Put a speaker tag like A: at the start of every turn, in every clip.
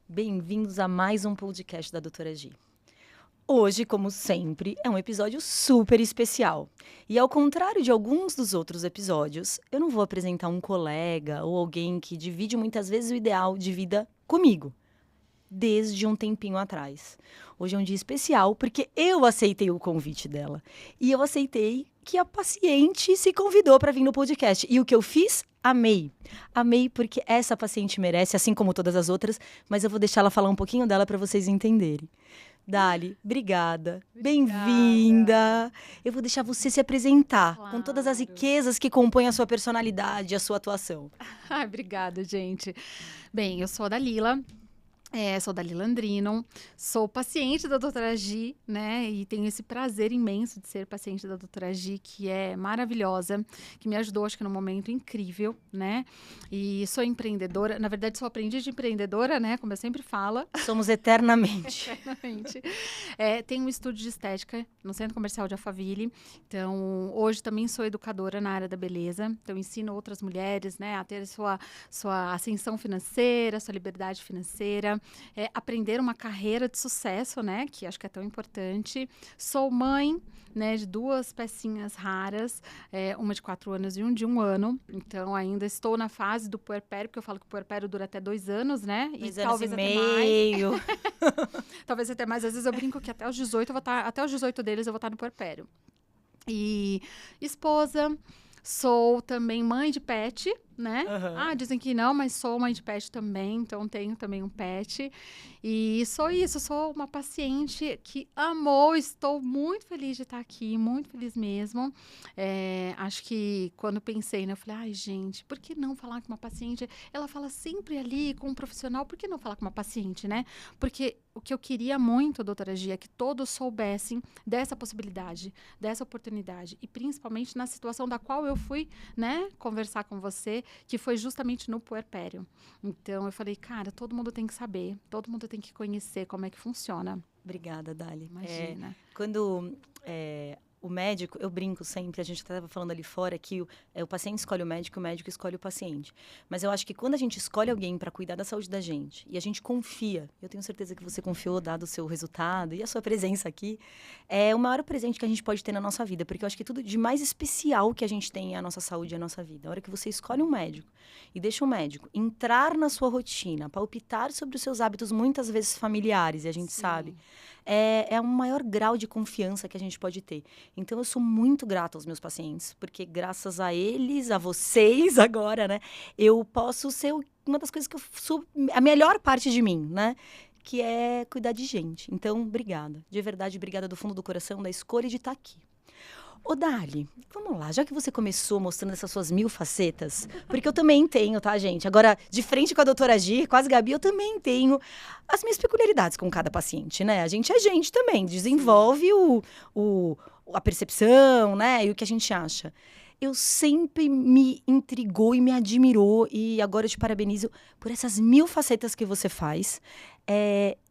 A: Bem-vindos a mais um podcast da Doutora Gi. Hoje, como sempre, é um episódio super especial. E ao contrário de alguns dos outros episódios, eu não vou apresentar um colega ou alguém que divide muitas vezes o ideal de vida comigo, desde um tempinho atrás. Hoje é um dia especial porque eu aceitei o convite dela. E eu aceitei que a paciente se convidou para vir no podcast. E o que eu fiz? Amei. Amei porque essa paciente merece, assim como todas as outras, mas eu vou deixar ela falar um pouquinho dela para vocês entenderem. Dali, obrigada. Bem-vinda. Eu vou deixar você se apresentar com todas as
B: Claro.
A: riquezas que compõem a sua personalidade, a sua atuação.
B: Ai, obrigada, gente. Bem, eu sou a Dalila. Sou Dalila Andrino, sou paciente da doutora Gi, né? E tenho esse prazer imenso de ser paciente da doutora Gi, que é maravilhosa, que me ajudou, acho que num momento incrível, né? E sou empreendedora, na verdade sou aprendiz de empreendedora, né? Como eu sempre falo.
A: Somos eternamente.
B: Eternamente. Tenho um estúdio de estética no Centro Comercial de Alphaville. Então, hoje também sou educadora na área da beleza. Então, ensino outras mulheres, né, a ter sua ascensão financeira, sua liberdade financeira, aprender uma carreira de sucesso, né, que acho que é tão importante. Sou mãe, né, de 2 pecinhas raras, uma de 4 anos e um de 1 ano. Então, ainda estou na fase do puerpério, porque eu falo que o puerpério dura até 2 anos, né?
A: 2
B: E
A: anos e
B: talvez até mais.
A: meio.
B: Talvez até mais. Às vezes eu brinco que até os 18 eu vou estar, até os 18 deles eu vou estar no puerpério. E esposa, sou também mãe de pet, né?
A: Aham.
B: Dizem que não, mas sou mãe de pet também, então tenho também um pet. E sou isso, sou uma paciente que amou, estou muito feliz de estar aqui, muito feliz mesmo. Acho que quando pensei, né, eu falei, ai gente, por que não falar com uma paciente? Ela fala sempre ali com um profissional, por que não falar com uma paciente, né? Porque o que eu queria muito, doutora Gia, é que todos soubessem dessa possibilidade, dessa oportunidade. E principalmente na situação da qual eu fui, né, conversar com você, que foi justamente no puerpério. Então, eu falei, cara, todo mundo tem que saber, todo mundo tem que conhecer como é que funciona.
A: Obrigada, Dali.
B: Imagina.
A: Quando o médico, eu brinco sempre, a gente estava falando ali fora que o paciente escolhe o médico escolhe o paciente. Mas eu acho que quando a gente escolhe alguém para cuidar da saúde da gente e a gente confia, eu tenho certeza que você confiou, dado o seu resultado e a sua presença aqui, é o maior presente que a gente pode ter na nossa vida, porque eu acho que tudo de mais especial que a gente tem é a nossa saúde e a nossa vida. A hora que você escolhe um médico e deixa o médico entrar na sua rotina, palpitar sobre os seus hábitos muitas vezes familiares, e a gente
B: Sim.
A: sabe, é um maior grau de confiança que a gente pode ter. Então, eu sou muito grata aos meus pacientes, porque graças a eles, a vocês agora, né, eu posso ser uma das coisas que eu sou a melhor parte de mim, né? Que é cuidar de gente. Então, obrigada. De verdade, obrigada do fundo do coração da escolha de estar aqui. Ô, Dali, vamos lá. Já que você começou mostrando essas suas 1000 facetas, porque eu também tenho, tá, gente? Agora, de frente com a doutora Gi, quase Gabi, eu também tenho as minhas peculiaridades com cada paciente, né? A gente é gente também, desenvolve a percepção, né? E o que a gente acha. Eu sempre me intrigou e me admirou, e agora eu te parabenizo por essas 1000 facetas que você faz.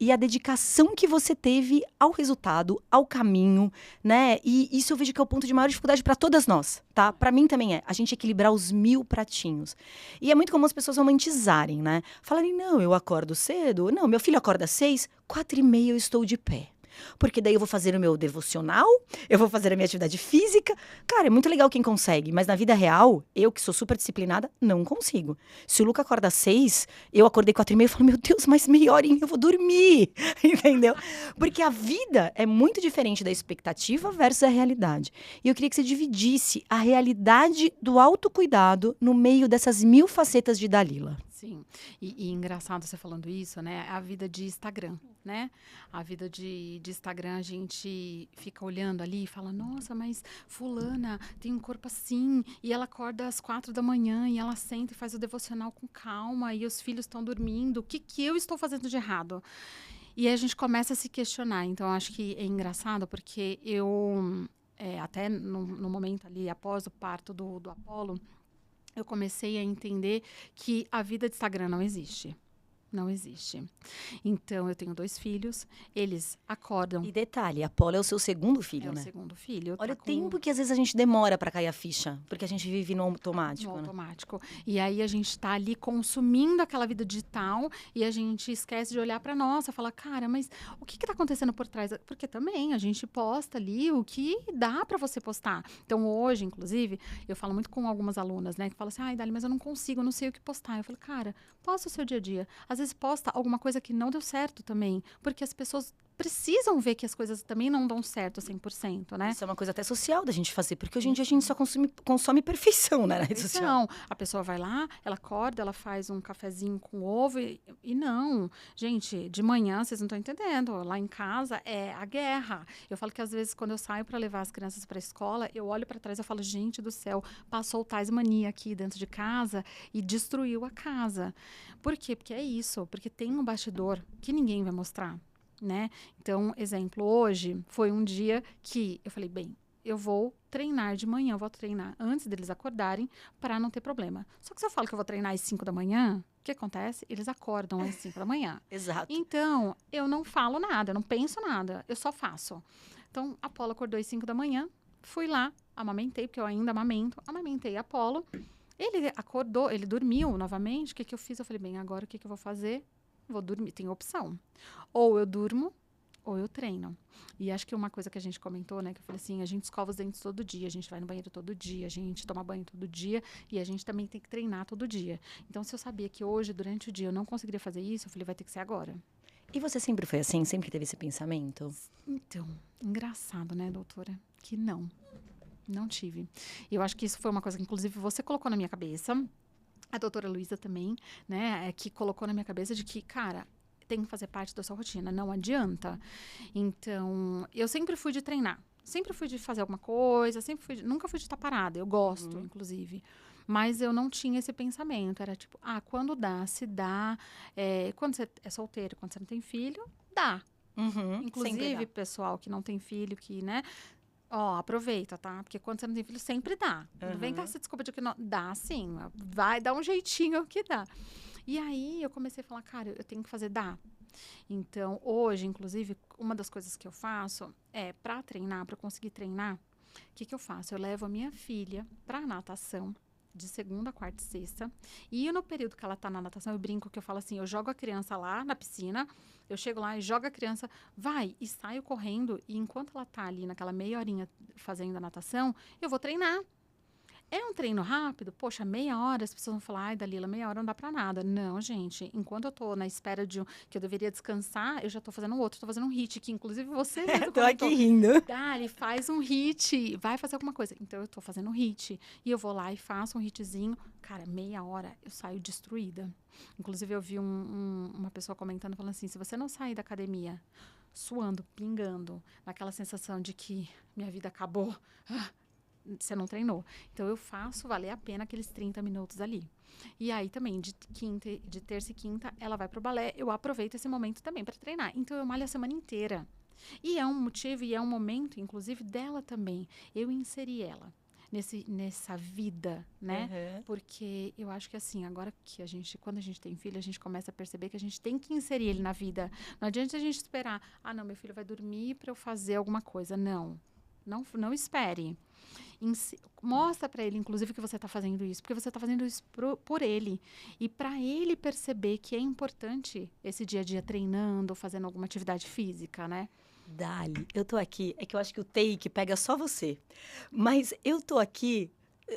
A: E a dedicação que você teve ao resultado, ao caminho, né? E isso eu vejo que é o ponto de maior dificuldade para todas nós, tá? Para mim também é. A gente equilibrar os 1000 pratinhos. E é muito comum as pessoas romantizarem, né? Falarem, não, eu acordo cedo. Não, meu filho acorda às 6, 4h30 eu estou de pé. Porque daí eu vou fazer o meu devocional, eu vou fazer a minha atividade física. Cara, é muito legal quem consegue, mas na vida real, eu que sou super disciplinada, não consigo. Se o Luca acorda às 6, eu acordei 4h30 e falo, meu Deus, mais meia horinha eu vou dormir, entendeu? Porque a vida é muito diferente da expectativa versus a realidade. E eu queria que você dividisse a realidade do autocuidado no meio dessas 1000 facetas de Dalila.
B: Sim, e engraçado você falando isso, né? A vida de Instagram, né? A vida de Instagram, a gente fica olhando ali e fala, nossa, mas fulana tem um corpo assim, e ela acorda às 4 da manhã, e ela senta e faz o devocional com calma, e os filhos estão dormindo, o que eu estou fazendo de errado? E aí a gente começa a se questionar, então acho que é engraçado, porque eu, até no momento ali, após o parto do Apolo, eu comecei a entender que a vida de Instagram não existe. Não existe. Então, eu tenho 2 filhos, eles acordam.
A: E detalhe, Apolo é o seu segundo
B: É
A: filho,
B: o
A: né?
B: segundo filho.
A: Olha
B: Tá
A: o
B: com
A: tempo que às vezes a gente demora pra cair a ficha, porque a gente vive no
B: no
A: automático, né?
B: automático. E aí a gente tá ali consumindo aquela vida digital e a gente esquece de olhar para nossa, falar, cara, mas o que tá acontecendo por trás? Porque também a gente posta ali o que dá para você postar. Então hoje, inclusive, eu falo muito com algumas alunas, né, que falam assim, ai, Dali, mas eu não consigo, eu não sei o que postar. Eu falo, cara, posta o seu dia a dia. Às vezes posta alguma coisa que não deu certo também, porque as pessoas precisam ver que as coisas também não dão certo 100%, né?
A: Isso é uma coisa até social da gente fazer, porque hoje em dia a gente só consome perfeição, né, na rede social.
B: Então, a pessoa vai lá, ela acorda, ela faz um cafezinho com ovo e não. Gente, de manhã, vocês não estão entendendo. Lá em casa é a guerra. Eu falo que às vezes, quando eu saio para levar as crianças para a escola, eu olho para trás e falo, gente do céu, passou o Tasmania aqui dentro de casa e destruiu a casa. Por quê? Porque é isso. Porque tem um bastidor que ninguém vai mostrar, né? Então, exemplo, hoje foi um dia que eu falei, bem, eu vou treinar de manhã, eu vou treinar antes deles acordarem para não ter problema. Só que se eu falo que eu vou treinar às 5 da manhã, o que acontece? Eles acordam às 5 da manhã.
A: Exato.
B: Então, eu não falo nada, eu não penso nada, eu só faço. Então, a Apolo acordou às 5 da manhã, fui lá, amamentei, porque eu ainda amamento, amamentei a Apolo. Ele acordou, ele dormiu novamente, o que eu fiz? Eu falei, bem, agora o que eu vou fazer? Vou dormir, tem opção. Ou eu durmo, ou eu treino. E acho que uma coisa que a gente comentou, né, que eu falei assim, a gente escova os dentes todo dia, a gente vai no banheiro todo dia, a gente toma banho todo dia e a gente também tem que treinar todo dia. Então, se eu sabia que hoje, durante o dia, eu não conseguiria fazer isso, eu falei, vai ter que ser agora.
A: E você sempre foi assim? Sempre teve esse pensamento?
B: Então, engraçado, né, doutora? Que não tive. Eu acho que isso foi uma coisa que, inclusive, você colocou na minha cabeça, a doutora Luísa também, né, que colocou na minha cabeça de que, cara, tem que fazer parte da sua rotina, não adianta. Então, eu sempre fui de treinar, sempre fui de fazer alguma coisa, nunca fui de estar parada, eu gosto, inclusive. Mas eu não tinha esse pensamento, era tipo, quando dá, se dá, quando você é solteiro, quando você não tem filho, dá.
A: Sempre
B: Inclusive,
A: dá.
B: pessoal que não tem filho, que, né, ó, aproveita, tá? Porque quando você não tem filho, sempre dá. Não vem com essa desculpa de que não. Dá sim, vai dar um jeitinho que dá. E aí eu comecei a falar, cara, eu tenho que fazer dá. Então, hoje, inclusive, uma das coisas que eu faço é, para treinar, para conseguir treinar, o que eu faço? Eu levo a minha filha para natação, de segunda, quarta e sexta. E no período que ela tá na natação, eu brinco que eu falo assim, eu jogo a criança lá na piscina, eu chego lá e jogo a criança, vai, e saio correndo, e enquanto ela tá ali naquela meia horinha fazendo a natação, eu vou treinar. É um treino rápido? Poxa, meia hora, as pessoas vão falar, ai, Dalila, meia hora não dá pra nada. Não, gente, enquanto eu tô na espera que eu deveria descansar, eu já tô fazendo outro, tô fazendo um hit, que inclusive você mesmo
A: Tô
B: comentou.
A: aqui rindo.
B: Dali, faz um hit, vai fazer alguma coisa. Então, eu tô fazendo um hit. E eu vou lá e faço um hitzinho. Cara, meia hora, eu saio destruída. Inclusive, eu vi uma pessoa comentando, falando assim, se você não sair da academia suando, pingando, naquela sensação de que minha vida acabou, você não treinou. Então, eu faço valer a pena aqueles 30 minutos ali. E aí, também, de terça e quinta, ela vai pro balé. Eu aproveito esse momento também para treinar. Então, eu malho a semana inteira. E é um motivo e é um momento, inclusive, dela também. Eu inseri ela nessa vida, né? Porque eu acho que assim, agora que quando a gente tem filho, a gente começa a perceber que a gente tem que inserir ele na vida. Não adianta a gente esperar, não, meu filho vai dormir para eu fazer alguma coisa. Não espere. Mostra para ele, inclusive, que você está fazendo isso, porque você está fazendo isso por ele. E para ele perceber que é importante esse dia a dia treinando, fazendo alguma atividade física, né?
A: Dali, eu tô aqui, é que eu acho que o take pega só você. Mas eu tô aqui,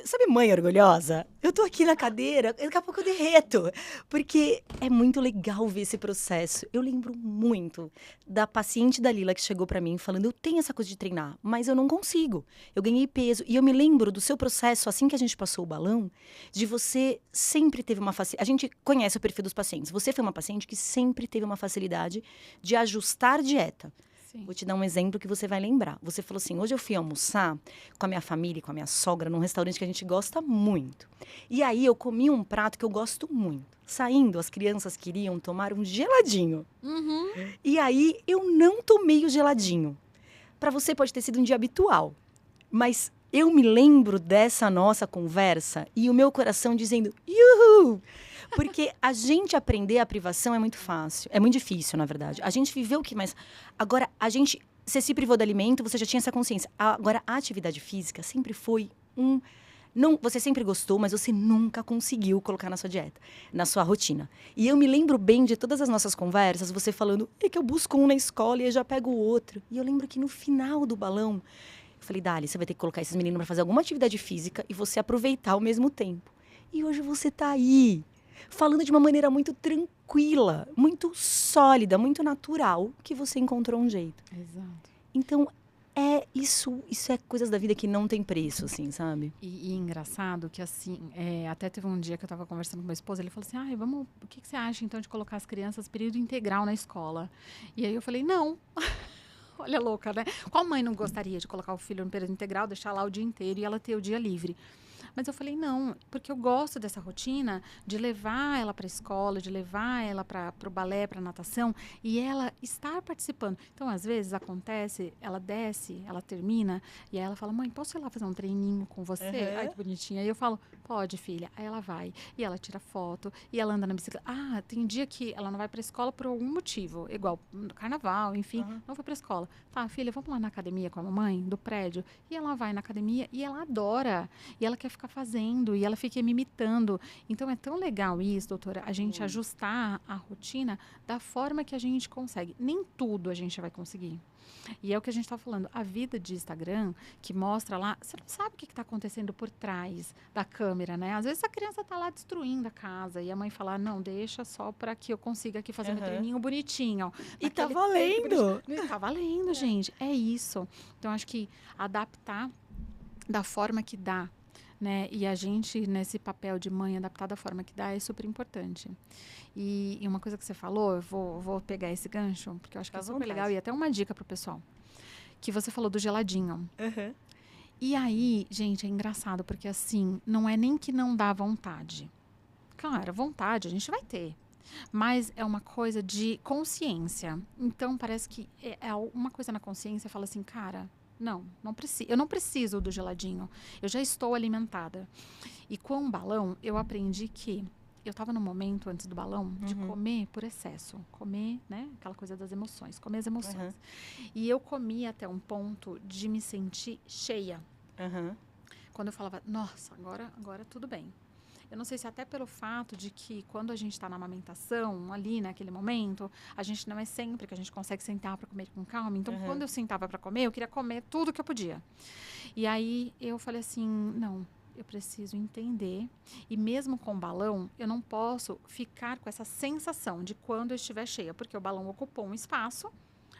A: sabe mãe orgulhosa? Eu tô aqui na cadeira, daqui a pouco eu derreto. Porque é muito legal ver esse processo. Eu lembro muito da paciente da Lila que chegou pra mim falando, eu tenho essa coisa de treinar, mas eu não consigo. Eu ganhei peso. E eu me lembro do seu processo, assim que a gente passou o balão, de você sempre teve uma facilidade. A gente conhece o perfil dos pacientes. Você foi uma paciente que sempre teve uma facilidade de ajustar dieta.
B: Sim.
A: Vou te dar um exemplo que você vai lembrar. Você falou assim, hoje eu fui almoçar com a minha família e com a minha sogra num restaurante que a gente gosta muito. E aí eu comi um prato que eu gosto muito. Saindo, as crianças queriam tomar um geladinho. E aí eu não tomei o geladinho. Para você pode ter sido um dia habitual. Mas eu me lembro dessa nossa conversa e o meu coração dizendo, uhul! Porque a gente aprender a privação é muito fácil. É muito difícil, na verdade. A gente viveu o que mais... Agora, você se privou do alimento, você já tinha essa consciência. Agora, a atividade física sempre foi um... Não, você sempre gostou, mas você nunca conseguiu colocar na sua dieta, na sua rotina. E eu me lembro bem de todas as nossas conversas, você falando, é que eu busco um na escola e eu já pego o outro. E eu lembro que no final do balão, eu falei, Dali, você vai ter que colocar esses meninos para fazer alguma atividade física e você aproveitar ao mesmo tempo. E hoje você tá aí, falando de uma maneira muito tranquila, muito sólida, muito natural, que você encontrou um jeito.
B: Exato.
A: Então, isso é coisas da vida que não tem preço, assim, sabe?
B: E engraçado que, assim, até teve um dia que eu tava conversando com meu esposo, ele falou assim, o que você acha, então, de colocar as crianças período integral na escola? E aí eu falei, não. Olha, louca, né? Qual mãe não gostaria de colocar o filho no período integral, deixar lá o dia inteiro e ela ter o dia livre? Mas eu falei, não, porque eu gosto dessa rotina de levar ela para a escola, de levar ela para o balé, para a natação, e ela estar participando. Então, às vezes, acontece, ela desce, ela termina, e aí ela fala, mãe, posso ir lá fazer um treininho com você? Ai, que bonitinha. Aí eu falo, pode, filha. Aí ela vai, e ela tira foto, e ela anda na bicicleta. Tem dia que ela não vai para a escola por algum motivo, igual no carnaval, enfim, não foi para a escola. Tá, filha, vamos lá na academia com a mamãe, do prédio. E ela vai na academia, e ela adora, e ela quer ficar fazendo, e ela fica me imitando. Então, é tão legal isso, doutora, a gente ajustar a rotina da forma que a gente consegue. Nem tudo a gente vai conseguir. E é o que a gente está falando, a vida de Instagram, que mostra lá, você não sabe o que está acontecendo por trás da câmera, né? Às vezes a criança está lá destruindo a casa, e a mãe fala, não, deixa só para que eu consiga aqui fazer meu treininho bonitinho.
A: E tá valendo!
B: Tá valendo, gente, é isso. Então, acho que adaptar da forma que dá, né? E a gente, nesse papel de mãe, adaptar da forma que dá, é super importante. E uma coisa que você falou, eu vou pegar esse gancho, porque eu acho que é super legal, e até uma dica pro pessoal. Que você falou do geladinho. E aí, gente, é engraçado, porque assim, não é nem que não dá vontade. Claro, vontade a gente vai ter. Mas é uma coisa de consciência. Então, parece que é uma coisa na consciência, fala assim, cara... Não preciso. Eu não preciso do geladinho. Eu já estou alimentada. E com o balão, eu aprendi que eu estava no momento antes do balão de comer por excesso. Comer, né? Aquela coisa das emoções. Comer as emoções. E eu comia até um ponto de me sentir cheia. Quando eu falava, nossa, agora tudo bem. Eu não sei se até pelo fato de que quando a gente está na amamentação, ali naquele momento, a gente não é sempre que a gente consegue sentar para comer com calma. Então, quando eu sentava para comer, eu queria comer tudo que eu podia. E aí, eu falei assim, não, eu preciso entender. E mesmo com o balão, eu não posso ficar com essa sensação de quando eu estiver cheia, porque o balão ocupou um espaço,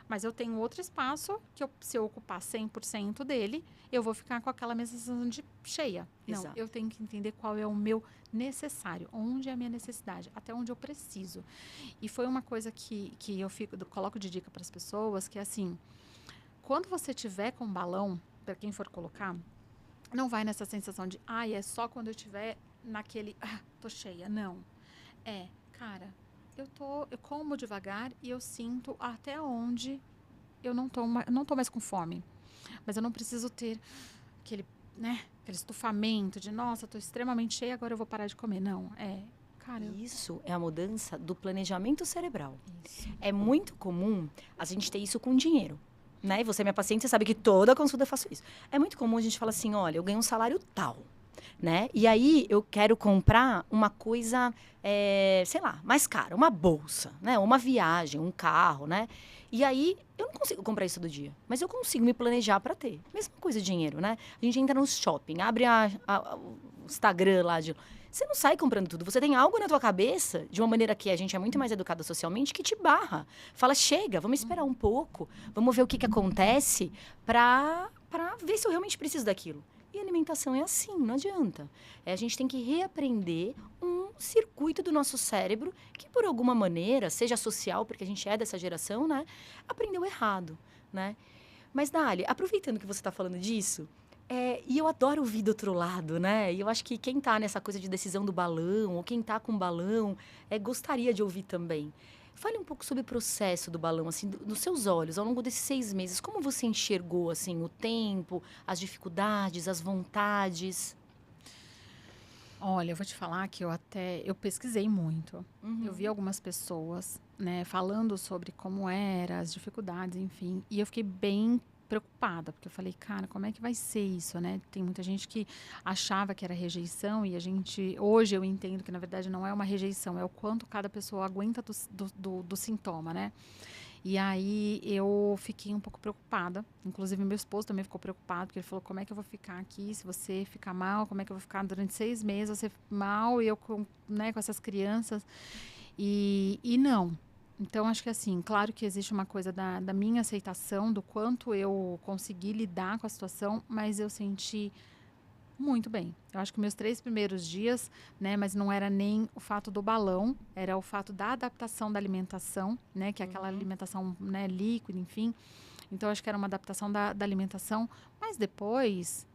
B: mas eu tenho outro espaço que se eu ocupar 100% dele, eu vou ficar com aquela mesma sensação de cheia. Não, eu tenho que entender qual é o meu necessário, onde é a minha necessidade, até onde eu preciso. E foi uma coisa que eu coloco de dica para as pessoas, que é assim, quando você tiver com um balão, para quem for colocar, não vai nessa sensação de, é só quando eu tiver naquele, tô cheia. Não. Cara... Eu como devagar e eu sinto até onde eu não tô mais com fome. Mas eu não preciso ter aquele estufamento de, nossa, tô extremamente cheia, agora eu vou parar de comer. Não, cara...
A: Isso é a mudança do planejamento cerebral. Isso. É muito comum a gente ter isso com dinheiro. Né? E você é minha paciente, você sabe que toda consulta eu faço isso. É muito comum a gente falar assim, olha, eu ganho um salário tal. Né? E aí eu quero comprar uma coisa, sei lá, mais cara, uma bolsa, né? Uma viagem, um carro, né? E aí eu não consigo comprar isso todo dia, mas eu consigo me planejar para ter. Mesma coisa, dinheiro, né? A gente entra no shopping, abre o Instagram lá você não sai comprando tudo, você tem algo na tua cabeça, de uma maneira que a gente é muito mais educada socialmente, que te barra. Fala, chega, vamos esperar um pouco, vamos ver o que acontece para ver se eu realmente preciso daquilo. E a alimentação é assim, não adianta. A gente tem que reaprender um circuito do nosso cérebro que, por alguma maneira, seja social, porque a gente é dessa geração, né? Aprendeu errado, né? Mas, Dali, aproveitando que você está falando disso, e eu adoro ouvir do outro lado, né? E eu acho que quem está nessa coisa de decisão do balão, ou quem está com balão, gostaria de ouvir também. Fale um pouco sobre o processo do balão, assim, nos seus olhos, ao longo desses 6 meses. Como você enxergou, assim, o tempo, as dificuldades, as vontades?
B: Olha, eu vou te falar que eu pesquisei muito. Eu vi
A: Uhum.
B: algumas pessoas, né, falando sobre como era, as dificuldades, enfim, e eu fiquei bem preocupada, porque eu falei, cara, como é que vai ser isso, né? Tem muita gente que achava que era rejeição e hoje eu entendo que na verdade não é uma rejeição, é o quanto cada pessoa aguenta do sintoma, né? E aí eu fiquei um pouco preocupada. Inclusive, meu esposo também ficou preocupado, porque ele falou: como é que eu vou ficar aqui se você ficar mal? Como é que eu vou ficar durante 6 meses, você mal e eu com essas crianças? E não. Então, acho que assim, claro que existe uma coisa da minha aceitação, do quanto eu consegui lidar com a situação, mas eu senti muito bem. Eu acho que meus 3 primeiros dias, né, mas não era nem o fato do balão, era o fato da adaptação da alimentação, né, que é aquela
A: Uhum.
B: alimentação, né, líquida, enfim. Então, acho que era uma adaptação da alimentação, mas depois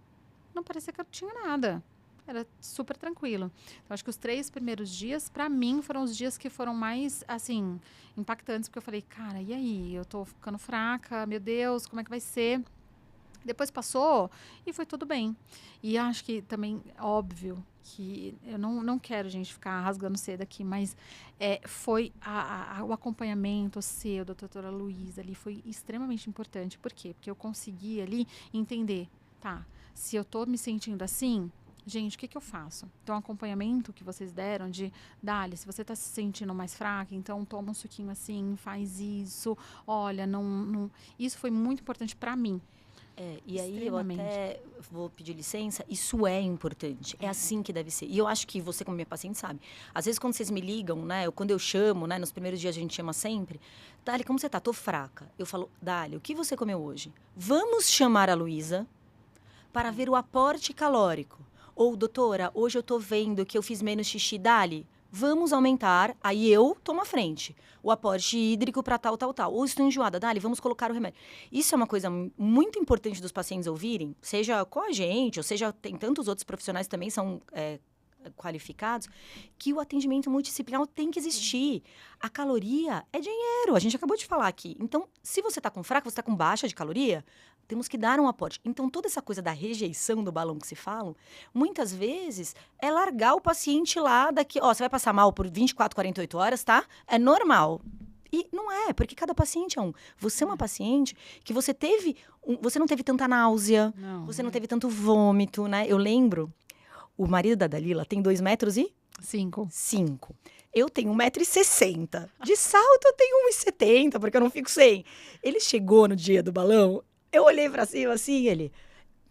B: não parecia que eu tinha nada. Era super tranquilo. Então, acho que os 3 primeiros dias, para mim, foram os dias que foram mais, assim, impactantes, porque eu falei, cara, e aí? Eu tô ficando fraca, meu Deus, como é que vai ser? Depois passou e foi tudo bem. E acho que também, óbvio, que eu não quero, gente, ficar rasgando cedo aqui, mas foi o acompanhamento seu, da doutora Luísa ali, foi extremamente importante. Por quê? Porque eu consegui ali entender, tá, se eu tô me sentindo assim, gente, o que que eu faço? Então, o acompanhamento que vocês deram de, Dali, se você tá se sentindo mais fraca, então toma um suquinho assim, faz isso, olha, não. Isso foi muito importante para mim.
A: E aí eu
B: Extremamente.
A: até vou pedir licença, isso é importante, é assim que deve ser. E eu acho que você, como minha paciente, sabe. Às vezes, quando vocês me ligam, né, ou quando eu chamo, né, nos primeiros dias a gente chama sempre, Dali, como você tá? Tô fraca. Eu falo, Dali, o que você comeu hoje? Vamos chamar a Luísa para ver o aporte calórico. Ou, doutora, hoje eu tô vendo que eu fiz menos xixi, Dali, vamos aumentar, aí eu tomo a frente, o aporte hídrico para tal, tal, tal. Ou estou enjoada, Dali, vamos colocar o remédio. Isso é uma coisa muito importante dos pacientes ouvirem, seja com a gente, ou seja, tem tantos outros profissionais que também são qualificados, que o atendimento multidisciplinar tem que existir. A caloria é dinheiro, a gente acabou de falar aqui. Então, se você está com fraca, você está com baixa de caloria, temos que dar um aporte. Então, toda essa coisa da rejeição do balão que se fala, muitas vezes é largar o paciente lá daqui, ó, você vai passar mal por 24, 48 horas, tá? É normal. E não é, porque cada paciente é um. Você é uma paciente que você não teve tanta náusea,
B: Não,
A: você não teve tanto vômito, né? Eu lembro, o marido da Dalila tem 2,5 m.
B: 5.
A: Eu tenho 1,60 m. De salto eu tenho 1,70 m, porque eu não fico sem. Ele chegou no dia do balão, eu olhei pra cima assim, ele...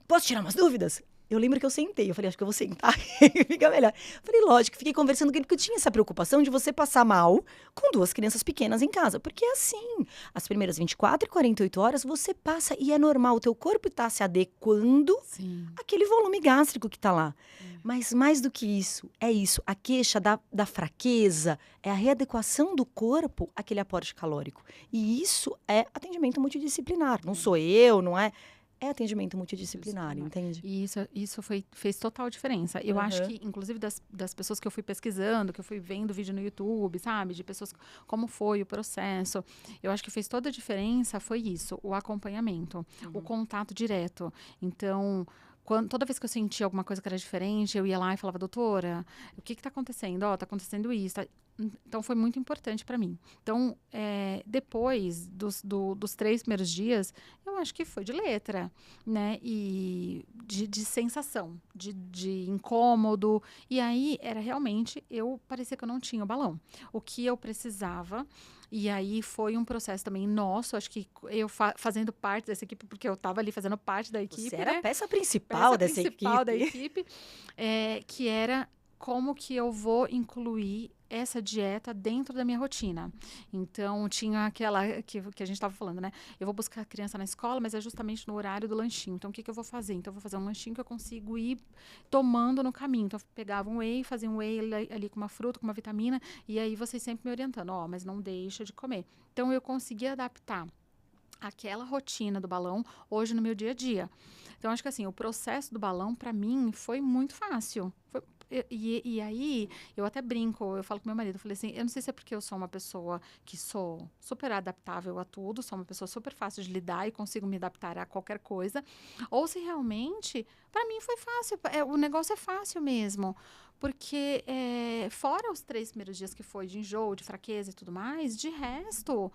A: Posso tirar umas dúvidas? Eu lembro que eu sentei, eu falei, acho que eu vou sentar e fica melhor. Falei, lógico, fiquei conversando com ele, porque eu tinha essa preocupação de você passar mal com 2 crianças pequenas em casa. Porque é assim, as primeiras 24 e 48 horas você passa e é normal, o teu corpo tá se adequando
B: Sim.
A: àquele volume gástrico que tá lá. Mas mais do que isso, é isso, a queixa da fraqueza, é a readequação do corpo àquele aporte calórico. E isso é atendimento multidisciplinar. Não sou eu, não é... É atendimento multidisciplinar, entende?
B: E isso fez total diferença. Eu acho
A: Aham.
B: que, inclusive, das pessoas que eu fui pesquisando, que eu fui vendo vídeo no YouTube, sabe? De pessoas, como foi o processo. Eu acho que fez toda a diferença, foi isso, o acompanhamento, o contato direto. Então, toda vez que eu sentia alguma coisa que era diferente, eu ia lá e falava, doutora, o que está acontecendo? Ó, tá acontecendo isso. Então, foi muito importante para mim. Então, depois dos 3 primeiros dias, eu acho que foi de letra, né? E de sensação, de incômodo. E aí, era realmente, parecia que eu não tinha o balão. O que eu precisava. E aí, foi um processo também nosso, acho que eu fazendo parte dessa equipe, porque eu estava ali fazendo parte da
A: Você
B: equipe,
A: era a
B: né?
A: peça principal
B: Peça
A: dessa
B: principal da
A: equipe.
B: equipe, que era como que eu vou incluir essa dieta dentro da minha rotina. Então, tinha aquela que a gente estava falando, né? Eu vou buscar a criança na escola, mas é justamente no horário do lanchinho. Então, o que que eu vou fazer? Então, eu vou fazer um lanchinho que eu consigo ir tomando no caminho. Então, eu pegava um whey, fazia um whey ali com uma fruta, com uma vitamina, e aí vocês sempre me orientando, ó, mas não deixa de comer. Então, eu consegui adaptar aquela rotina do balão hoje no meu dia a dia. Então, acho que assim, o processo do balão, para mim, foi muito fácil. E aí, eu até brinco, eu falo com meu marido, eu falei assim, eu não sei se é porque eu sou uma pessoa que sou super adaptável a tudo, sou uma pessoa super fácil de lidar e consigo me adaptar a qualquer coisa, ou se realmente, para mim foi fácil, o negócio é fácil mesmo, Porque fora os 3 primeiros dias que foi de enjoo, de fraqueza e tudo mais, de resto,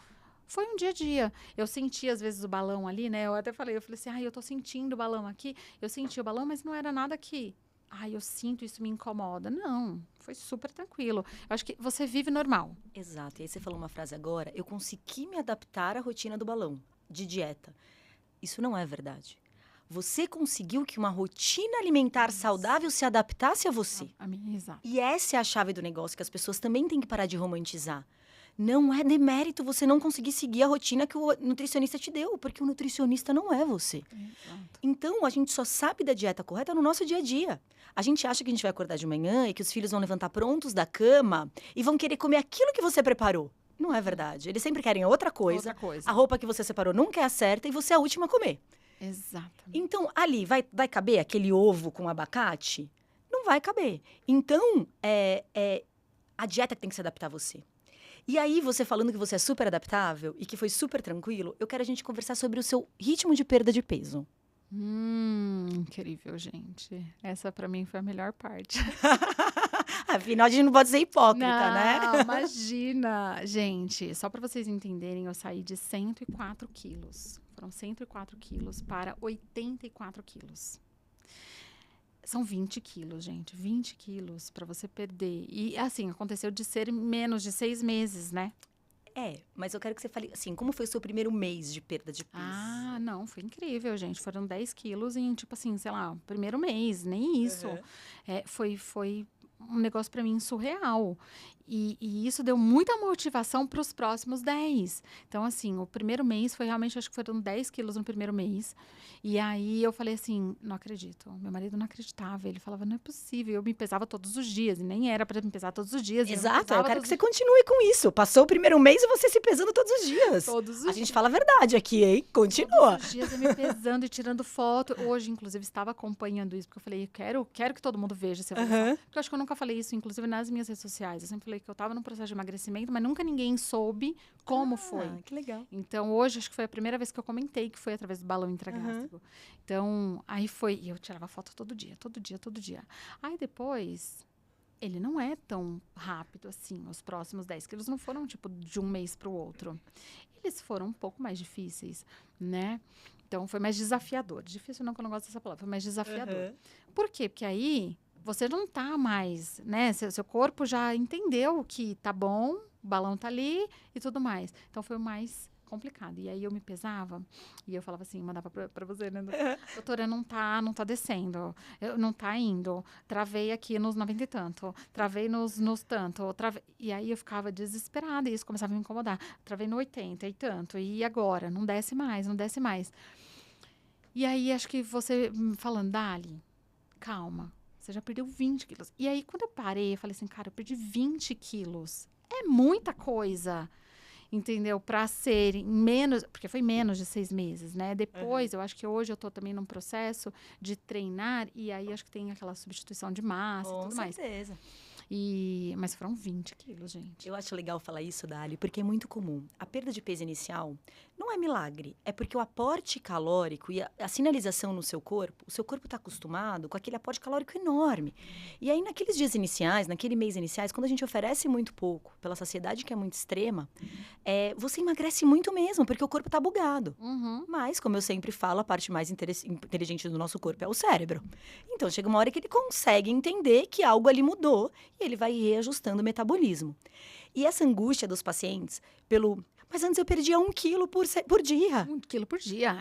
B: foi um dia a dia. Eu senti, às vezes, o balão ali, né? Eu até falei assim, ai, eu tô sentindo o balão aqui. Eu senti o balão, mas não era nada que, ai, eu sinto, isso me incomoda. Não, foi super tranquilo. Eu acho que você vive normal.
A: Exato. E aí você falou uma frase agora, eu consegui me adaptar à rotina do balão, de dieta. Isso não é verdade. Você conseguiu que uma rotina alimentar saudável se adaptasse a você.
B: A mim, exato.
A: E essa é a chave do negócio, que as pessoas também têm que parar de romantizar. Não é demérito você não conseguir seguir a rotina que o nutricionista te deu, porque o nutricionista não é você.
B: Exato.
A: Então, a gente só sabe da dieta correta no nosso dia a dia. A gente acha que a gente vai acordar de manhã e que os filhos vão levantar prontos da cama e vão querer comer aquilo que você preparou. Não é verdade. Eles sempre querem outra coisa.
B: Outra coisa.
A: A roupa que você separou nunca é a certa e você é a última a comer.
B: Exatamente.
A: Então, ali, vai caber aquele ovo com abacate? Não vai caber. Então, a dieta que tem que se adaptar a você. E aí, você falando que você é super adaptável e que foi super tranquilo, eu quero a gente conversar sobre o seu ritmo de perda de peso.
B: Incrível, gente. Essa pra mim foi a melhor parte.
A: Afinal, a gente não pode ser hipócrita,
B: Não,
A: né?
B: imagina. Gente, só pra vocês entenderem, eu saí de 104 quilos. Foram 104 quilos para 84 quilos. São 20 quilos, gente. 20 quilos pra você perder. E, assim, aconteceu de ser menos de 6 meses, né?
A: Mas eu quero que você fale, assim, como foi o seu primeiro mês de perda de peso?
B: Ah, não, foi incrível, gente. Foram 10 quilos em, tipo assim, sei lá, primeiro mês, nem isso.
A: Uhum.
B: Foi um negócio pra mim surreal. E isso deu muita motivação para os próximos 10. Então, assim, o primeiro mês foi realmente, acho que foram 10 quilos no primeiro mês. E aí eu falei assim, não acredito. Meu marido não acreditava. Ele falava, não é possível. Eu me pesava todos os dias. E nem era para me pesar todos os dias.
A: Exato, eu quero que você continue com isso. Passou o primeiro mês e você se pesando todos os dias.
B: Todos os
A: A gente fala a verdade aqui, hein? Continua.
B: Todos os dias eu me pesando e tirando foto. Hoje, inclusive, estava acompanhando isso, porque eu falei, quero que todo mundo veja essa evolução.
A: Uhum.
B: Porque eu acho que eu nunca falei isso, inclusive, nas minhas redes sociais. Eu sempre falei que eu estava num processo de emagrecimento, mas nunca ninguém soube como foi.
A: Que legal.
B: Então, hoje, acho que foi a primeira vez que eu comentei que foi através do balão intragástrico. Então, aí foi, e eu tirava foto todo dia. Aí depois, ele não é tão rápido assim. Os próximos 10 quilos não foram, tipo, de um mês para o outro. Eles foram um pouco mais difíceis, né? Então, foi mais desafiador. Difícil não, que eu não gosto dessa palavra. Foi mais desafiador. Por quê? Porque aí, você não tá mais, né? Seu corpo já entendeu que tá bom, o balão tá ali e tudo mais. Então, foi o mais complicado. E aí, eu me pesava e eu falava assim, mandava pra você, né? Doutora, não tá descendo. Não tá indo. Travei aqui nos 90 e tanto. Travei nos tanto. E aí, eu ficava desesperada e isso começava a me incomodar. Travei no 80 e tanto. E agora? Não desce mais. E aí, acho que você falando, Dali, calma. Você já perdeu 20 quilos. E aí, quando eu parei, eu falei assim, cara, eu perdi 20 quilos. É muita coisa, entendeu? Pra ser menos... Porque foi menos de 6 meses, né? Depois, eu acho que hoje eu tô também num processo de treinar. E aí, acho que tem aquela substituição de massa e tudo mais.
A: Com certeza.
B: Mas foram 20 quilos, gente.
A: Eu acho legal falar isso, Dali, porque é muito comum. A perda de peso inicial não é milagre. É porque o aporte calórico e a sinalização no seu corpo, o seu corpo está acostumado com aquele aporte calórico enorme. E aí, naqueles dias iniciais, naquele mês iniciais, quando a gente oferece muito pouco, pela saciedade que é muito extrema, você emagrece muito mesmo, porque o corpo está bugado. Mas, como eu sempre falo, a parte mais inteligente do nosso corpo é o cérebro. Então, chega uma hora que ele consegue entender que algo ali mudou e ele vai reajustando o metabolismo. E essa angústia dos pacientes mas antes eu perdia 1 quilo por dia.
B: 1 quilo por dia.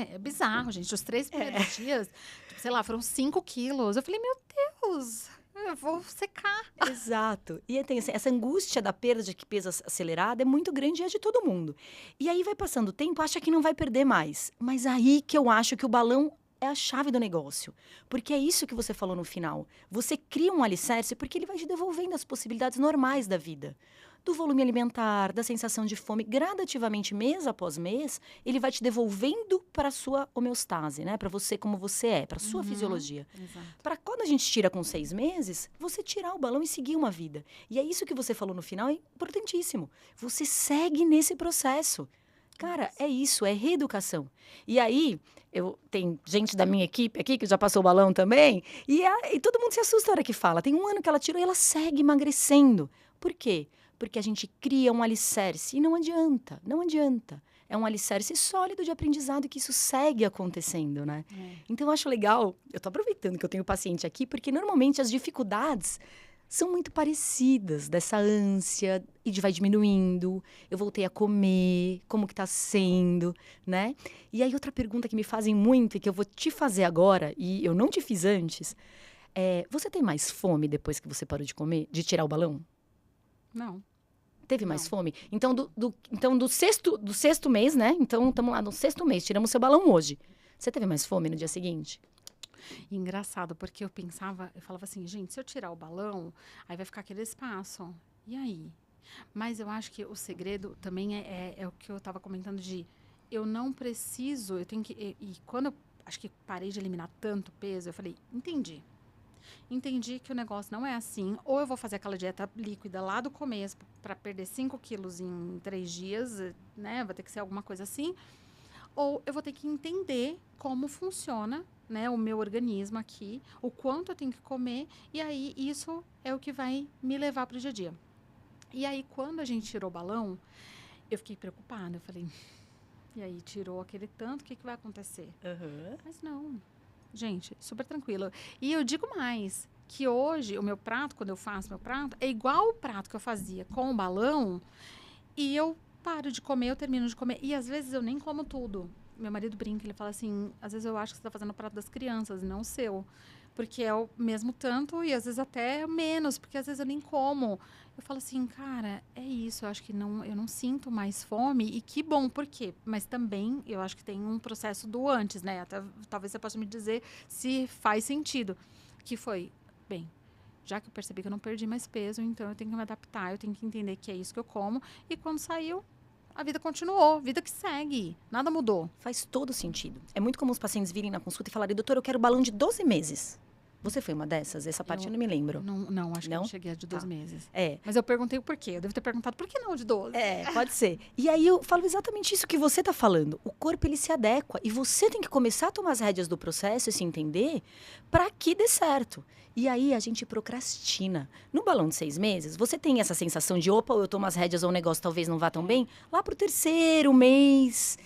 B: É bizarro, gente. Os 3 primeiros dias, tipo, sei lá, foram 5 quilos. Eu falei, meu Deus, eu vou secar.
A: Exato. E tem essa angústia da perda de peso acelerada é muito grande e é de todo mundo. E aí vai passando o tempo, acha que não vai perder mais. Mas aí que eu acho que o balão é a chave do negócio. Porque é isso que você falou no final. Você cria um alicerce porque ele vai te devolvendo as possibilidades normais da vida. Do volume alimentar, da sensação de fome, gradativamente, mês após mês, ele vai te devolvendo para a sua homeostase, né? Para você como você é, para a sua fisiologia. Para quando a gente tira com 6 meses, você tirar o balão e seguir uma vida. E é isso que você falou no final, é importantíssimo. Você segue nesse processo. Cara, é isso, é reeducação. E aí, tem gente da minha equipe aqui que já passou o balão também, e todo mundo se assusta na hora que fala. Tem um ano que ela tirou e ela segue emagrecendo. Por quê? Porque a gente cria um alicerce e não adianta, não adianta. É um alicerce sólido de aprendizado que isso segue acontecendo, né? Então, eu acho legal, eu tô aproveitando que eu tenho paciente aqui, porque normalmente as dificuldades são muito parecidas, dessa ânsia, e vai diminuindo, eu voltei a comer, como que tá sendo, né? E aí, outra pergunta que me fazem muito, e que eu vou te fazer agora, e eu não te fiz antes, você tem mais fome depois que você parou de comer, de tirar o balão?
B: Não.
A: Teve mais fome? Então, do sexto mês, né? Então, estamos lá no sexto mês, tiramos seu balão hoje. Você teve mais fome no dia seguinte?
B: E engraçado, porque eu falava assim, gente, se eu tirar o balão, aí vai ficar aquele espaço. E aí? Mas eu acho que o segredo também é o que eu estava comentando de eu não preciso, eu tenho que. E quando eu acho que parei de eliminar tanto peso, eu falei, entendi que o negócio não é assim. Ou eu vou fazer aquela dieta líquida lá do começo para perder 5 quilos em 3 dias, né? Vai ter que ser alguma coisa assim. Ou eu vou ter que entender como funciona, né, o meu organismo aqui, o quanto eu tenho que comer, e aí isso é o que vai me levar para o dia a dia. E aí, quando a gente tirou o balão, eu fiquei preocupada. Eu falei, e aí, tirou aquele tanto, o que vai acontecer? Mas não, gente, super tranquilo. E eu digo mais, que hoje o meu prato, quando eu faço meu prato, é igual o prato que eu fazia com o balão, e eu paro de comer, eu termino de comer. E às vezes eu nem como tudo. Meu marido brinca, ele fala assim, às vezes eu acho que você está fazendo o prato das crianças, não o seu. Porque é o mesmo tanto e às vezes até menos, porque às vezes eu nem como. Eu falo assim, cara, é isso, eu acho que eu não sinto mais fome e que bom, por quê? Mas também eu acho que tem um processo do antes, né? Até, talvez você possa me dizer se faz sentido. Que foi, bem, já que eu percebi que eu não perdi mais peso, então eu tenho que me adaptar, eu tenho que entender que é isso que eu como. E quando saiu, a vida continuou, vida que segue, nada mudou.
A: Faz todo sentido. É muito comum os pacientes virem na consulta e falarem, doutor, eu quero balão de 12 meses. Você foi uma dessas? Essa parte eu não me lembro.
B: Não, acho que eu
A: Não?
B: não cheguei a de 12 meses.
A: É.
B: Mas eu perguntei o porquê. Eu devo ter perguntado por que não de 12.
A: Pode ser. E aí eu falo exatamente isso que você tá falando. O corpo, ele se adequa. E você tem que começar a tomar as rédeas do processo e se entender para que dê certo. E aí a gente procrastina. No balão de 6 meses, você tem essa sensação de, opa, eu tomo as rédeas ou o negócio talvez não vá tão bem? Lá pro terceiro mês,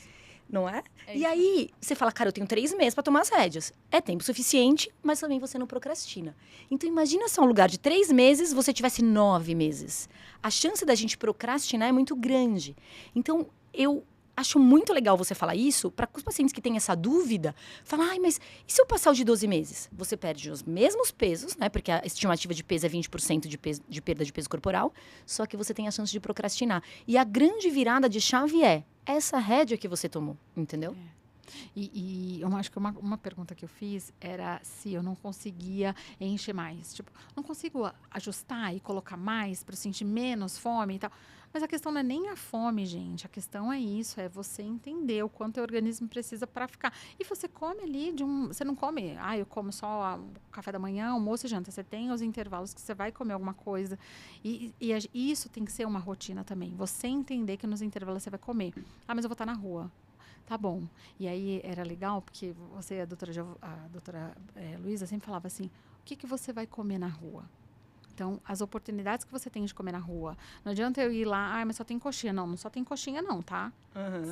A: não é? E aí, você fala, cara, eu tenho 3 meses para tomar as rédeas. É tempo suficiente, mas também você não procrastina. Então, imagina se um lugar de 3 meses, você tivesse 9 meses. A chance da gente procrastinar é muito grande. Então, eu acho muito legal você falar isso, para os pacientes que têm essa dúvida, falar, ai, mas e se eu passar o de 12 meses? Você perde os mesmos pesos, né? Porque a estimativa de peso é 20% de perda de peso corporal, só que você tem a chance de procrastinar. E a grande virada de chave é essa rédea que você tomou, entendeu?
B: E eu acho que uma pergunta que eu fiz era se eu não conseguia encher mais. Tipo, não consigo ajustar e colocar mais para sentir menos fome e tal. Mas a questão não é nem a fome, gente. A questão é isso, é você entender o quanto o organismo precisa para ficar. E você come ali você não come, eu como só o café da manhã, almoço e janta. Você tem os intervalos que você vai comer alguma coisa. E isso tem que ser uma rotina também. Você entender que nos intervalos você vai comer. Mas eu vou estar na rua. Tá bom. E aí era legal, porque você, a doutora Luísa, sempre falava assim, o que você vai comer na rua? Então, as oportunidades que você tem de comer na rua. Não adianta eu ir lá, mas só tem coxinha. Não só tem coxinha não, tá?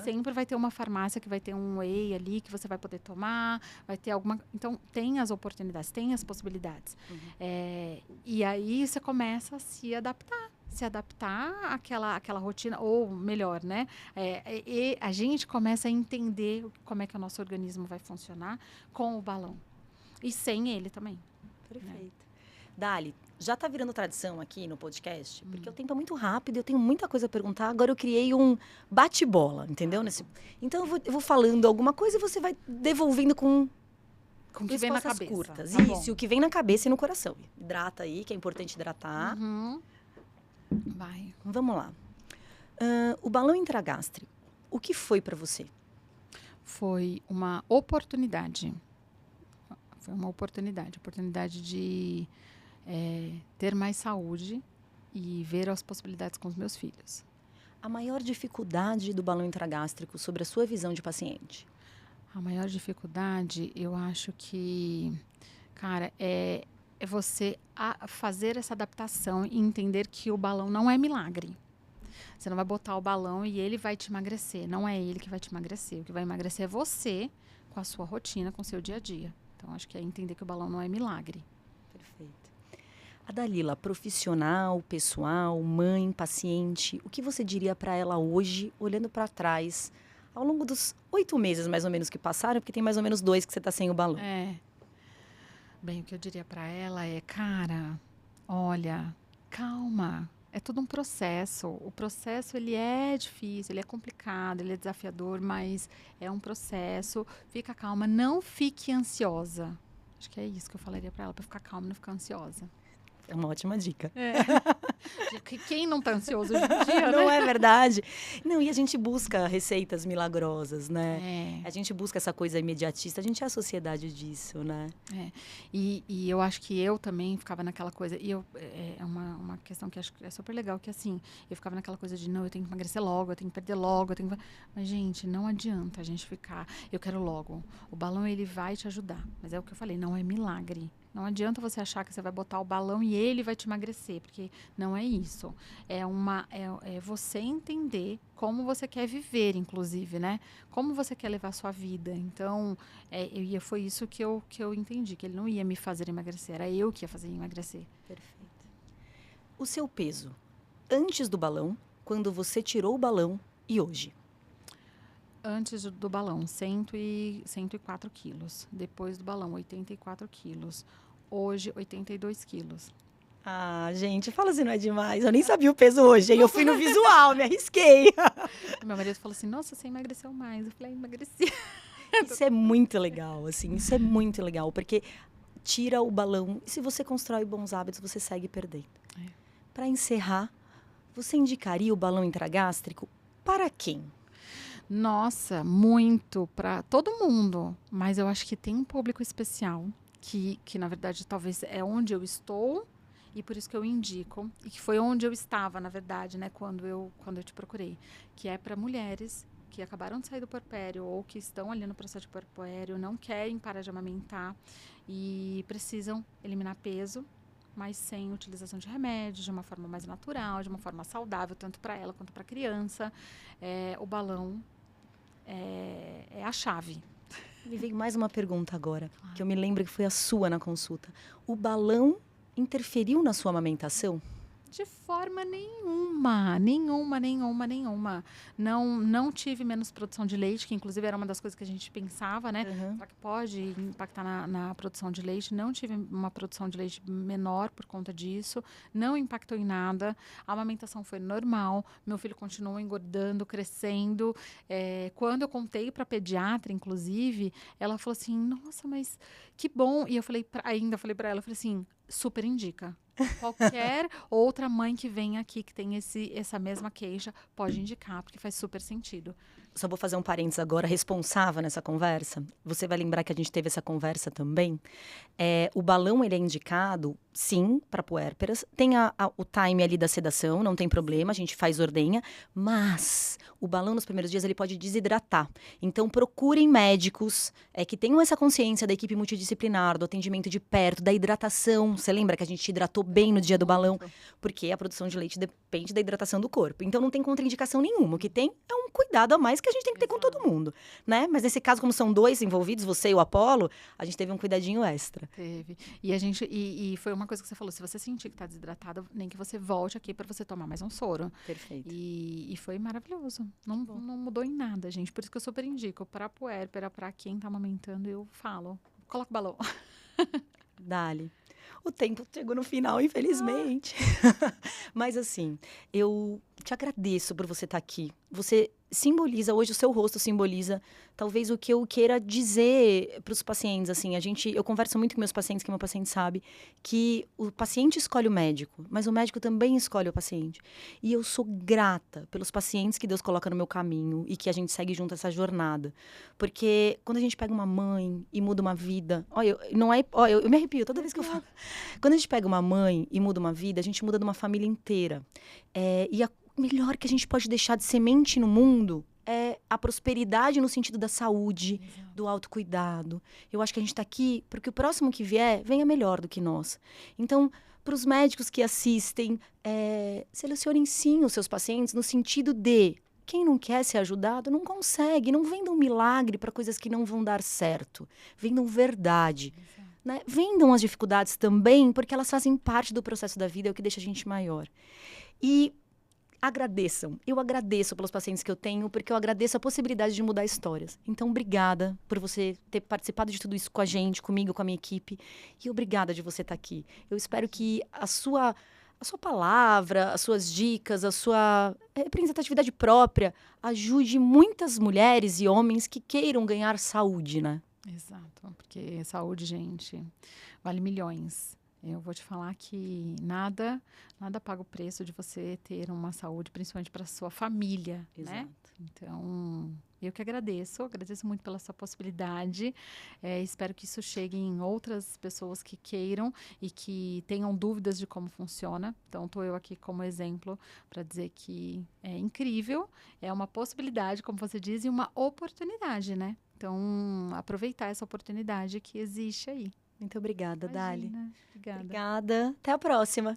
B: Sempre vai ter uma farmácia que vai ter um whey ali que você vai poder tomar, vai ter alguma... Então, tem as oportunidades, tem as possibilidades. E aí, você começa a se adaptar àquela rotina, ou melhor, né? E a gente começa a entender como é que o nosso organismo vai funcionar com o balão. E sem ele também.
A: Perfeito. Né? Dali, já está virando tradição aqui no podcast, porque o tempo é muito rápido, eu tenho muita coisa a perguntar. Agora eu criei um bate-bola, entendeu? Então eu vou falando alguma coisa e você vai devolvendo com
B: o que vem na cabeça.
A: Curtas.
B: Tá
A: Isso,
B: bom.
A: o que vem na cabeça e no coração. Hidrata aí, que é importante hidratar.
B: Vai.
A: Vamos lá. O balão intragástrico, o que foi para você?
B: Foi uma oportunidade. Foi uma oportunidade de ter mais saúde e ver as possibilidades com os meus filhos.
A: A maior dificuldade do balão intragástrico sobre a sua visão de paciente?
B: A maior dificuldade, eu acho que, cara, é você fazer essa adaptação e entender que o balão não é milagre. Você não vai botar o balão e ele vai te emagrecer. Não é ele que vai te emagrecer. O que vai emagrecer é você, com a sua rotina, com o seu dia a dia. Então, acho que é entender que o balão não é milagre.
A: Perfeito. A Dalila, profissional, pessoal, mãe, paciente, o que você diria para ela hoje, olhando para trás, ao longo dos 8 meses, mais ou menos, que passaram, porque tem mais ou menos 2 que você está sem o balão?
B: Bem, o que eu diria para ela é, cara, olha, calma. É tudo um processo. O processo, ele é difícil, ele é complicado, ele é desafiador, mas é um processo. Fica calma, não fique ansiosa. Acho que é isso que eu falaria para ela, para ficar calma e não ficar ansiosa.
A: É uma ótima dica.
B: Quem não tá ansioso hoje em dia,
A: Não
B: né?
A: é verdade? Não, e a gente busca receitas milagrosas, né? A gente busca essa coisa imediatista, a gente é a sociedade disso, né?
B: E eu acho que eu também ficava naquela coisa, e é uma questão que acho que é super legal, que assim, eu ficava naquela coisa de, não, eu tenho que emagrecer logo, eu tenho que perder logo, eu tenho que... Mas, gente, não adianta a gente ficar, eu quero logo. O balão, ele vai te ajudar, mas é o que eu falei, não é milagre. Não adianta você achar que você vai botar o balão e ele vai te emagrecer, porque não é isso. É você entender como você quer viver, inclusive, né? Como você quer levar a sua vida. Então, foi isso que eu entendi, que ele não ia me fazer emagrecer, era eu que ia fazer emagrecer.
A: Perfeito. O seu peso, antes do balão, quando você tirou o balão e hoje?
B: Antes do balão, 104 quilos. Depois do balão, 84 quilos. Hoje, 82 quilos.
A: Ah, gente, fala se não é demais. Eu nem sabia o peso hoje, hein? Eu fui no visual, me arrisquei.
B: Meu marido falou assim, nossa, você emagreceu mais. Eu falei, emagreci.
A: Isso é muito legal, assim, isso é muito legal, porque tira o balão e se você constrói bons hábitos, você segue perdendo. Para encerrar, você indicaria o balão intragástrico para quem?
B: Nossa, muito, para todo mundo. Mas eu acho que tem um público especial, que na verdade talvez é onde eu estou e por isso que eu indico. E que foi onde eu estava, na verdade, né, quando eu te procurei. Que é para mulheres que acabaram de sair do puerpério ou que estão ali no processo de puerpério, não querem parar de amamentar e precisam eliminar peso, mas sem utilização de remédios, de uma forma mais natural, de uma forma saudável, tanto para ela quanto para a criança. O balão é a chave.
A: Me veio mais uma pergunta agora, que eu me lembro que foi a sua na consulta. O balão interferiu na sua amamentação?
B: De forma nenhuma. Não tive menos produção de leite, que inclusive era uma das coisas que a gente pensava, né? Será que pode impactar na produção de leite? Não tive uma produção de leite menor por conta disso. Não impactou em nada. A amamentação foi normal. Meu filho continuou engordando, crescendo. Quando eu contei para a pediatra, inclusive, ela falou assim, nossa, mas que bom. E eu ainda falei para ela, assim, super indica. Qualquer outra mãe que venha aqui que tem essa mesma queixa pode indicar, porque faz super sentido.
A: Só vou fazer um parênteses agora, responsável nessa conversa. Você vai lembrar que a gente teve essa conversa também. O balão, ele é indicado, sim, para puérperas. Tem o time ali da sedação, não tem problema, a gente faz ordenha. Mas o balão, nos primeiros dias, ele pode desidratar. Então, procurem médicos que tenham essa consciência da equipe multidisciplinar, do atendimento de perto, da hidratação. Você lembra que a gente hidratou bem no dia do balão? Porque a produção de leite depende da hidratação do corpo. Então, não tem contraindicação nenhuma. O que tem é um cuidado a mais que a gente tem que ter com todo mundo, né? Mas nesse caso, como são 2 envolvidos, você e o Apolo, a gente teve um cuidadinho extra.
B: Teve. E foi uma coisa que você falou, se você sentir que tá desidratada, nem que você volte aqui para você tomar mais um soro.
A: Perfeito.
B: E foi maravilhoso. Não mudou em nada, gente. Por isso que eu super indico. Para puérpera, para quem tá amamentando, eu falo, coloca o balão.
A: Dali. O tempo chegou no final, infelizmente. Mas assim, eu te agradeço por você estar aqui. Você simboliza, hoje o seu rosto simboliza talvez o que eu queira dizer para os pacientes, assim, eu converso muito com meus pacientes, que meu paciente sabe que o paciente escolhe o médico, mas o médico também escolhe o paciente. E eu sou grata pelos pacientes que Deus coloca no meu caminho e que a gente segue junto essa jornada. Porque quando a gente pega uma mãe e muda uma vida, eu me arrepio toda vez que eu falo. Quando a gente pega uma mãe e muda uma vida, a gente muda de uma família inteira. melhor que a gente pode deixar de semente no mundo é a prosperidade no sentido da saúde, do autocuidado. Eu acho que a gente está aqui porque o próximo que vier venha melhor do que nós. Então, para os médicos que assistem, selecionem sim os seus pacientes no sentido de quem não quer ser ajudado não consegue. Não vendam milagre para coisas que não vão dar certo. Vendam verdade. Né? Vendam as dificuldades também, porque elas fazem parte do processo da vida, é o que deixa a gente maior. E agradeçam. Eu agradeço pelos pacientes que eu tenho, porque eu agradeço a possibilidade de mudar histórias. Então, obrigada por você ter participado de tudo isso com a gente, comigo, com a minha equipe. E obrigada de você estar aqui. Eu espero que a sua palavra, as suas dicas, a sua representatividade própria ajude muitas mulheres e homens que queiram ganhar saúde, né?
B: Exato, porque saúde, gente, vale milhões. Eu vou te falar que nada paga o preço de você ter uma saúde, principalmente para sua família, né? Então, eu que agradeço muito pela sua possibilidade. Espero que isso chegue em outras pessoas que queiram e que tenham dúvidas de como funciona. Então, estou eu aqui como exemplo para dizer que é incrível, é uma possibilidade, como você diz, e uma oportunidade, né? Então, aproveitar essa oportunidade que existe aí.
A: Muito obrigada, Dali.
B: Obrigada.
A: Obrigada. Até a próxima.